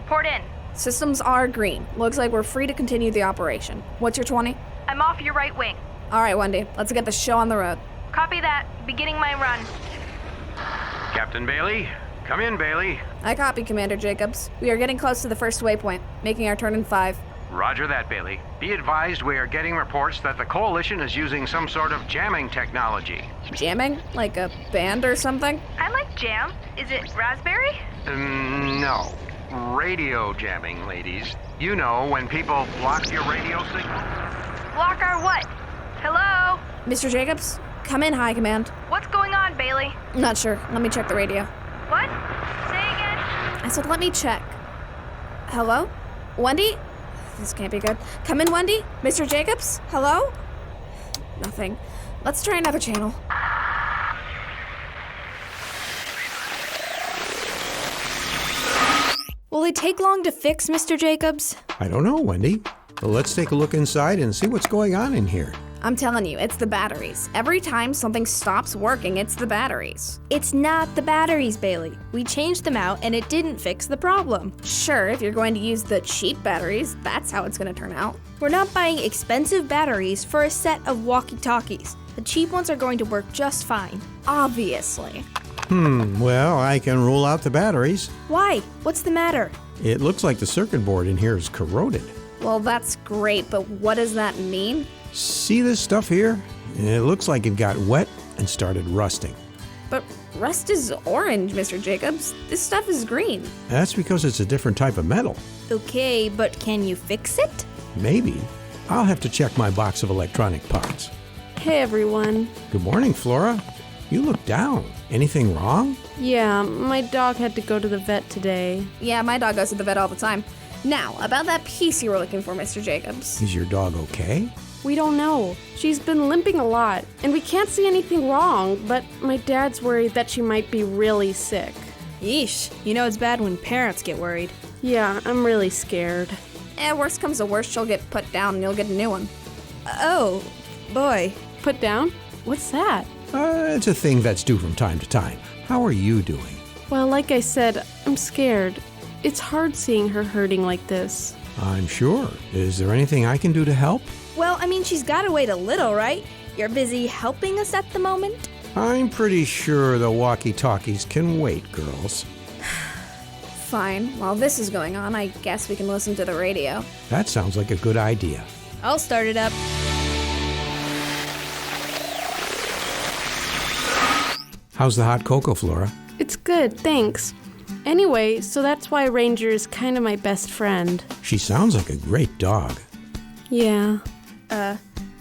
Report in. Systems are green. Looks like we're free to continue the operation. What's your 20? I'm off your right wing. All right, Wendy, let's get the show on the road. Copy that. Beginning my run. Captain Bailey? Come in, Bailey. I copy, Commander Jacobs. We are getting close to the first waypoint, making our turn in 5. Roger that, Bailey. Be advised we are getting reports that the Coalition is using some sort of jamming technology. Jamming? Like a band or something? I like jam. Is it raspberry? No. Radio jamming, ladies. You know, when people block your radio signal. Block our what? Hello? Mr. Jacobs, come in, High Command. What's going on, Bailey? Not sure. Let me check the radio. What? Say again? I said let me check. Hello? Wendy? This can't be good. Come in, Wendy? Mr. Jacobs? Hello? Nothing. Let's try another channel. Will it take long to fix, Mr. Jacobs? I don't know, Wendy. Well, let's take a look inside and see what's going on in here. I'm telling you, it's the batteries. Every time something stops working, it's the batteries. It's not the batteries, Bailey. We changed them out and it didn't fix the problem. Sure, if you're going to use the cheap batteries, that's how it's going to turn out. We're not buying expensive batteries for a set of walkie-talkies. The cheap ones are going to work just fine. Obviously. Well, I can rule out the batteries. Why? What's the matter? It looks like the circuit board in here is corroded. Well, that's great, but what does that mean? See this stuff here? It looks like it got wet and started rusting. But rust is orange, Mr. Jacobs. This stuff is green. That's because it's a different type of metal. Okay, but can you fix it? Maybe. I'll have to check my box of electronic parts. Hey everyone. Good morning, Flora. You look down. Anything wrong? Yeah, my dog had to go to the vet today. Yeah, my dog goes to the vet all the time. Now, about that piece you were looking for, Mr. Jacobs. Is your dog okay? We don't know. She's been limping a lot, and we can't see anything wrong, but my dad's worried that she might be really sick. Yeesh, you know it's bad when parents get worried. Yeah, I'm really scared. Worst comes to worst, she'll get put down and you'll get a new one. Oh, boy. Put down? What's that? It's a thing that's due from time to time. How are you doing? Well, like I said, I'm scared. It's hard seeing her hurting like this. I'm sure. Is there anything I can do to help? Well, I mean, she's gotta wait a little, right? You're busy helping us at the moment? I'm pretty sure the walkie-talkies can wait, girls. Fine. While this is going on, I guess we can listen to the radio. That sounds like a good idea. I'll start it up. How's the hot cocoa, Flora? It's good, thanks. Anyway, so that's why Ranger is kind of my best friend. She sounds like a great dog. Yeah.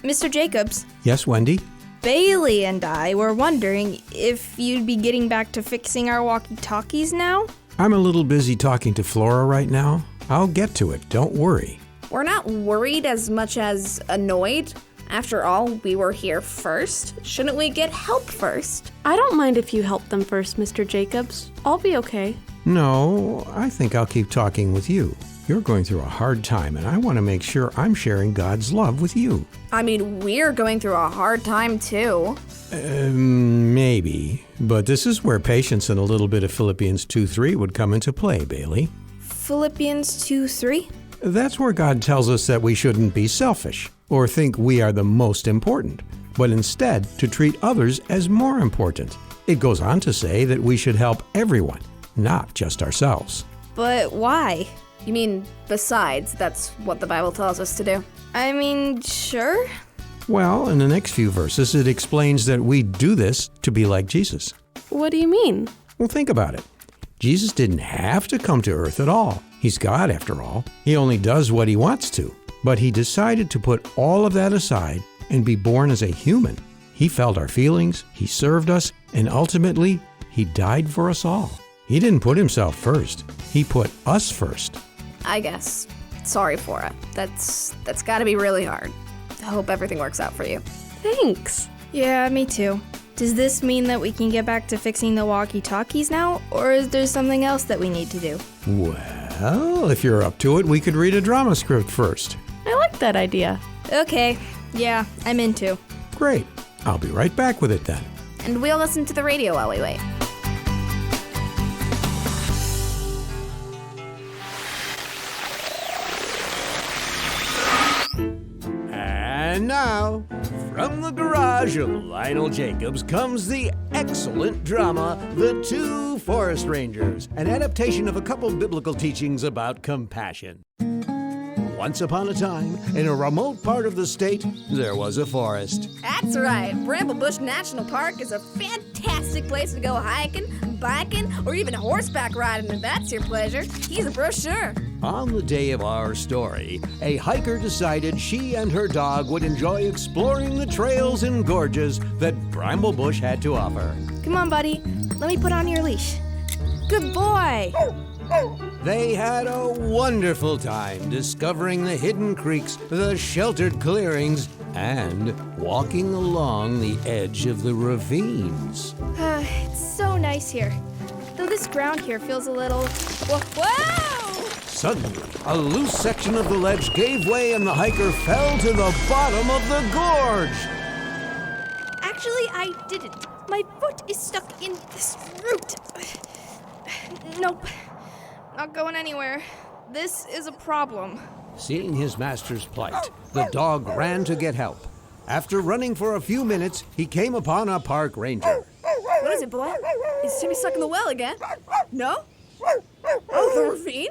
Mr. Jacobs, Yes, Wendy? Bailey and I were wondering if you'd be getting back to fixing our walkie-talkies now? I'm a little busy talking to Flora right now. I'll get to it, don't worry. We're not worried as much as annoyed. After all, we were here first. Shouldn't we get help first? I don't mind if you help them first, Mr. Jacobs. I'll be okay. No, I think I'll keep talking with you. You're going through a hard time, and I want to make sure I'm sharing God's love with you. I mean, we're going through a hard time too. Maybe. But this is where patience and a little bit of Philippians 2:3 would come into play, Bailey. Philippians 2:3? That's where God tells us that we shouldn't be selfish or think we are the most important, but instead to treat others as more important. It goes on to say that we should help everyone, not just ourselves. But why? You mean, besides, that's what the Bible tells us to do. I mean, sure. Well, in the next few verses, it explains that we do this to be like Jesus. What do you mean? Well, think about it. Jesus didn't have to come to earth at all. He's God, after all. He only does what he wants to. But he decided to put all of that aside and be born as a human. He felt our feelings, he served us, and ultimately, he died for us all. He didn't put himself first. He put us first. I guess. Sorry, Flora. That's gotta be really hard. I hope everything works out for you. Thanks. Yeah, me too. Does this mean that we can get back to fixing the walkie-talkies now, or is there something else that we need to do? Well, if you're up to it, we could read a drama script first. I like that idea. Okay, yeah, I'm into. Great. I'll be right back with it then. And we'll listen to the radio while we wait. And now, from the garage of Lionel Jacobs comes the excellent drama, The Two Forest Rangers, an adaptation of a couple biblical teachings about compassion. Once upon a time, in a remote part of the state, there was a forest. That's right. Bramblebush National Park is a fantastic place to go hiking, biking, or even horseback riding if that's your pleasure. He's a brochure. On the day of our story, a hiker decided she and her dog would enjoy exploring the trails and gorges that Bramblebush had to offer. Come on, buddy. Let me put on your leash. Good boy. They had a wonderful time discovering the hidden creeks, the sheltered clearings, and walking along the edge of the ravines. It's so nice here. Though this ground here feels a little... Whoa! Suddenly, a loose section of the ledge gave way and the hiker fell to the bottom of the gorge. Actually, I didn't. My foot is stuck in this root. Nope. Not going anywhere. This is a problem. Seeing his master's plight, the dog ran to get help. After running for a few minutes, he came upon a park ranger. What is it, boy? Is Timmy stuck in the well again? No? Oh, the ravine?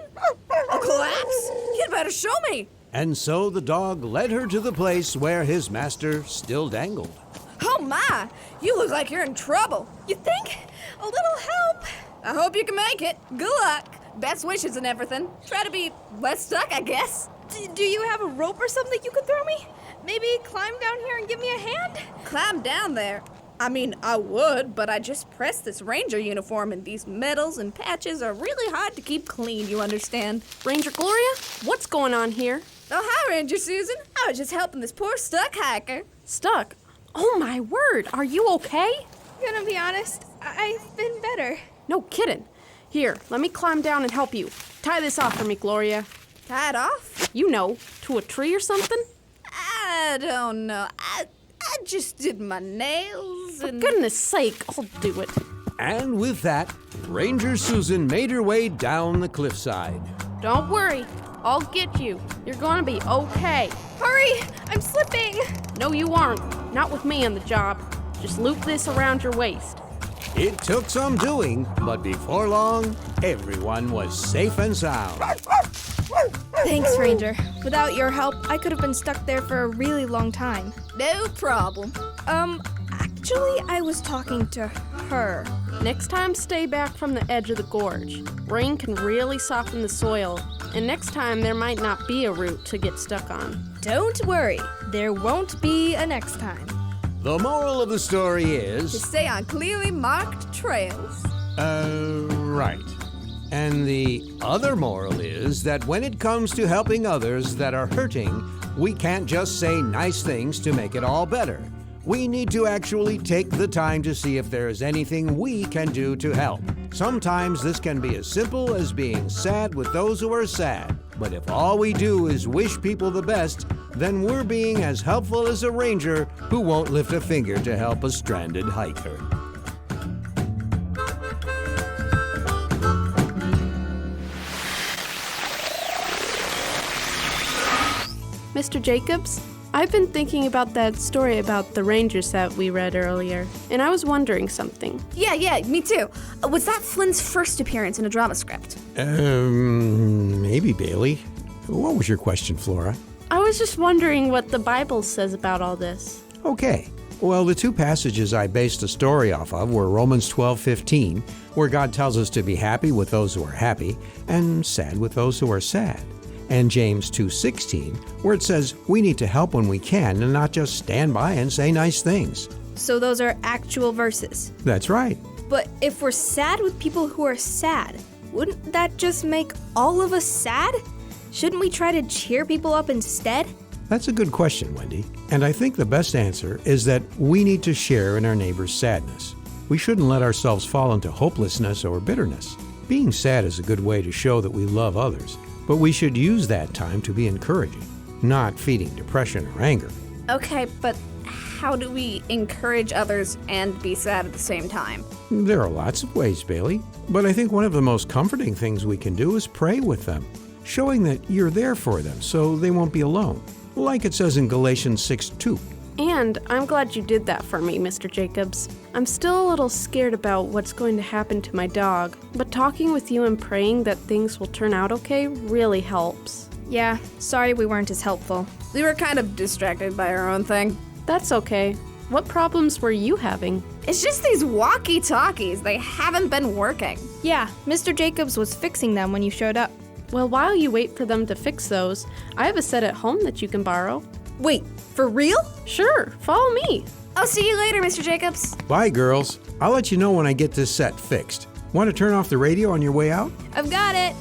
A collapse? You'd better show me. And so the dog led her to the place where his master still dangled. Oh my, you look like you're in trouble. You think? A little help? I hope you can make it. Good luck. Best wishes and everything. Try to be less stuck, I guess. Do you have a rope or something you could throw me? Maybe climb down here and give me a hand? Climb down there? I mean, I would, but I just pressed this ranger uniform and these medals and patches are really hard to keep clean, you understand? Ranger Gloria, what's going on here? Oh, hi, Ranger Susan. I was just helping this poor stuck hiker. Stuck? Oh my word, are you okay? Gonna be honest, I've been better. No kidding. Here, let me climb down and help you. Tie this off for me, Gloria. Tie it off? You know, to a tree or something? I don't know. I just did my nails For and... goodness sake, I'll do it. And with that, Ranger Susan made her way down the cliffside. Don't worry, I'll get you. You're gonna be okay. Hurry! I'm slipping! No, you aren't. Not with me on the job. Just loop this around your waist. It took some doing, but before long, everyone was safe and sound. Thanks, Ranger. Without your help, I could have been stuck there for a really long time. No problem. Actually, I was talking to her. Next time, stay back from the edge of the gorge. Rain can really soften the soil, and next time there might not be a root to get stuck on. Don't worry, there won't be a next time. The moral of the story To is... stay on clearly marked trails. Right. And the other moral is that when it comes to helping others that are hurting, we can't just say nice things to make it all better. We need to actually take the time to see if there is anything we can do to help. Sometimes this can be as simple as being sad with those who are sad. But if all we do is wish people the best, then we're being as helpful as a ranger who won't lift a finger to help a stranded hiker. Mr. Jacobs, I've been thinking about that story about the Rangers that we read earlier, and I was wondering something. Yeah, me too. Was that Flynn's first appearance in a drama script? Maybe, Bailey. What was your question, Flora? I was just wondering what the Bible says about all this. Okay. Well, the two passages I based the story off of were Romans 12:15, where God tells us to be happy with those who are happy and sad with those who are sad, and James 2:16, where it says we need to help when we can and not just stand by and say nice things. So those are actual verses. That's right. But if we're sad with people who are sad, wouldn't that just make all of us sad? Shouldn't we try to cheer people up instead? That's a good question, Wendy. And I think the best answer is that we need to share in our neighbor's sadness. We shouldn't let ourselves fall into hopelessness or bitterness. Being sad is a good way to show that we love others, but we should use that time to be encouraging, not feeding depression or anger. Okay, but how do we encourage others and be sad at the same time? There are lots of ways, Bailey, but I think one of the most comforting things we can do is pray with them, showing that you're there for them so they won't be alone. like it says in Galatians 6:2. And I'm glad you did that for me, Mr. Jacobs. I'm still a little scared about what's going to happen to my dog, but talking with you and praying that things will turn out okay really helps. Yeah, sorry we weren't as helpful. We were kind of distracted by our own thing. That's okay. What problems were you having? It's just these walkie-talkies. They haven't been working. Yeah, Mr. Jacobs was fixing them when you showed up. Well, while you wait for them to fix those, I have a set at home that you can borrow. Wait, for real? Sure, follow me. I'll see you later, Mr. Jacobs. Bye, girls. I'll let you know when I get this set fixed. Want to turn off the radio on your way out? I've got it.